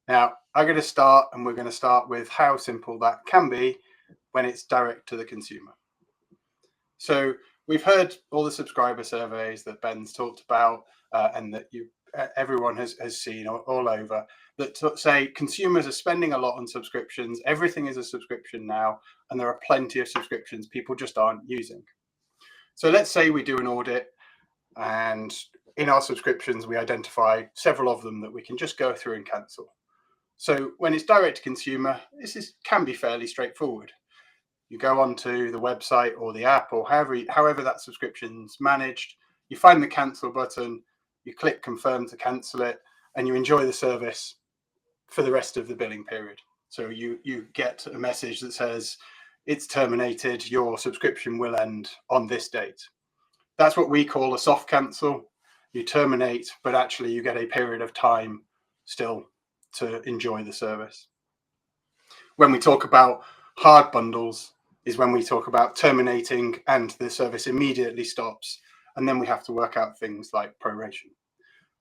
Now, we're going to start with how simple that can be when it's direct to the consumer. So we've heard all the subscriber surveys that Ben's talked about and that everyone has seen all over that say consumers are spending a lot on subscriptions. Everything is a subscription now, and there are plenty of subscriptions people just aren't using. So let's say we do an audit, and in our subscriptions, we identify several of them that we can just go through and cancel. So when it's direct to consumer, can be fairly straightforward. You go onto the website or the app or however that subscription's managed, you find the cancel button, you click confirm to cancel it, and you enjoy the service for the rest of the billing period. So you get a message that says it's terminated, your subscription will end on this date. That's what we call a soft cancel. You terminate, but actually you get a period of time still to enjoy the service. When we talk about hard bundles is when we talk about terminating and the service immediately stops, and then we have to work out things like proration.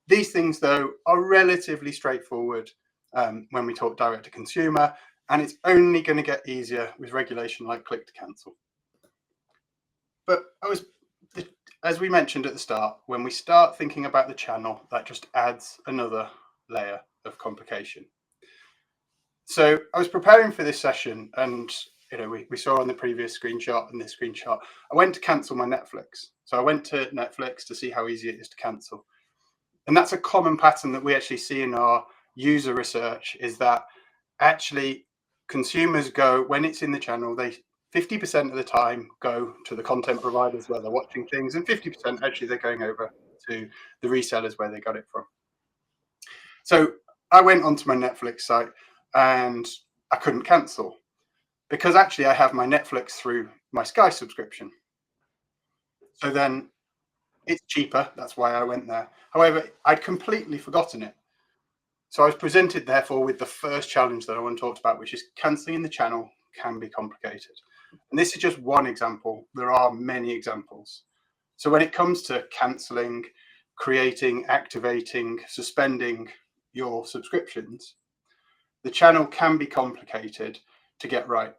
These things, though, are relatively straightforward when we talk direct to consumer, and it's only going to get easier with regulation like click to cancel. But as we mentioned at the start, when we start thinking about the channel, that just adds another layer of complication. So I was preparing for this session, and we saw on the previous screenshot and this screenshot, I went to cancel my Netflix. So I went to Netflix to see how easy it is to cancel. And that's a common pattern that we actually see in our user research, is that actually consumers go, when it's in the channel, 50% of the time go to the content providers where they're watching things, and 50% actually they're going over to the resellers where they got it from. So I went onto my Netflix site and I couldn't cancel because actually I have my Netflix through my Sky subscription. So then it's cheaper. That's why I went there. However, I'd completely forgotten it. So I was presented, therefore, with the first challenge that I want to talk about, which is cancelling in the channel can be complicated. And this is just one example. There are many examples. So when it comes to cancelling, creating, activating, suspending your subscriptions, the channel can be complicated to get right,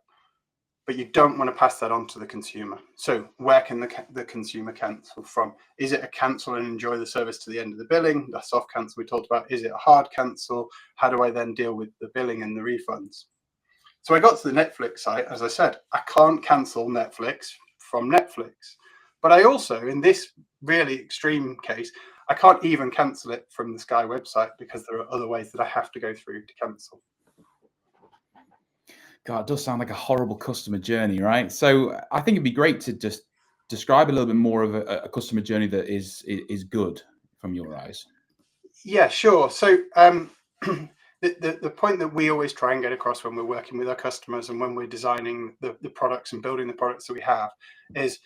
but you don't want to pass that on to the consumer. So where can the consumer cancel from? Is it a cancel and enjoy the service to the end of the billing? The soft cancel we talked about. Is it a hard cancel? How do I then deal with the billing and the refunds? So I got to the Netflix site. As I said, I can't cancel Netflix from Netflix. But I also, in this really extreme case, I can't even cancel it from the Sky website because there are other ways that I have to go through to cancel. God, it does sound like a horrible customer journey, right? So I think it'd be great to just describe a little bit more of a customer journey that is good from your eyes. Yeah, sure. So the point that we always try and get across when we're working with our customers and when we're designing the products and building the products that we have is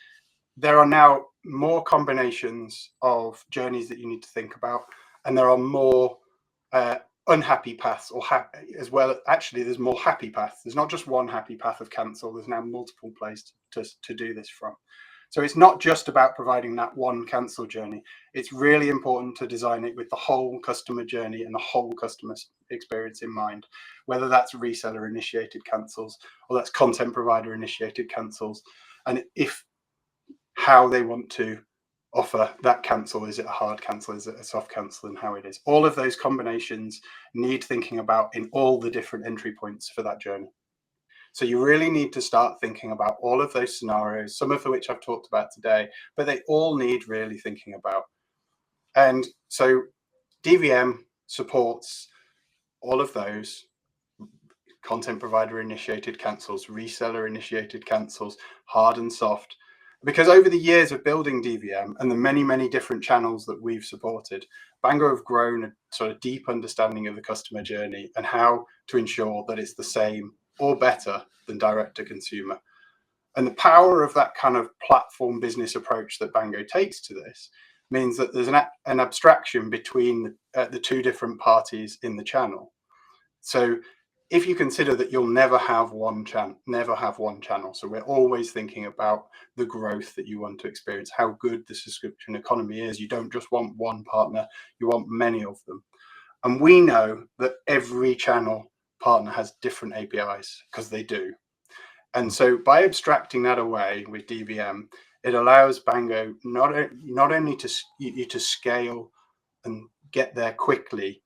there are now more combinations of journeys that you need to think about, and there are more unhappy paths or happy as well. Actually, there's more happy paths. There's not just one happy path of cancel. There's now multiple places to do this from. So it's not just about providing that one cancel journey. It's really important to design it with the whole customer journey and the whole customer experience in mind, whether that's reseller initiated cancels or that's content provider initiated cancels, and how they want to offer that cancel. Is it a hard cancel? Is it a soft cancel? And how it is. All of those combinations need thinking about in all the different entry points for that journey. So you really need to start thinking about all of those scenarios, some of which I've talked about today, but they all need really thinking about. And so DVM supports all of those content provider initiated cancels, reseller initiated cancels, hard and soft. Because over the years of building DVM and the many, many different channels that we've supported, Bango have grown a sort of deep understanding of the customer journey and how to ensure that it's the same or better than direct to consumer. And the power of that kind of platform business approach that Bango takes to this means that there's an abstraction between the two different parties in the channel. So if you consider that you'll never have one channel, so we're always thinking about the growth that you want to experience, how good the subscription economy is. You don't just want one partner, you want many of them. And we know that every channel partner has different APIs, because they do. And so by abstracting that away with DVM, it allows Bango not only to scale and get there quickly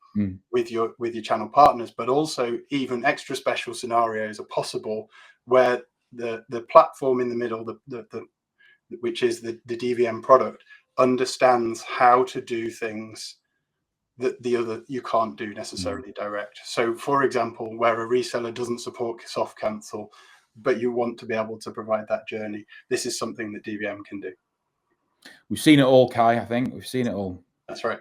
with your channel partners, but also even extra special scenarios are possible where the platform in the middle, which is the DVM product, understands how to do things that the other you can't do necessarily direct. So for example, where a reseller doesn't support soft cancel, but you want to be able to provide that journey, this is something that DVM can do. We've seen it all, Kai. I think we've seen it all. That's right.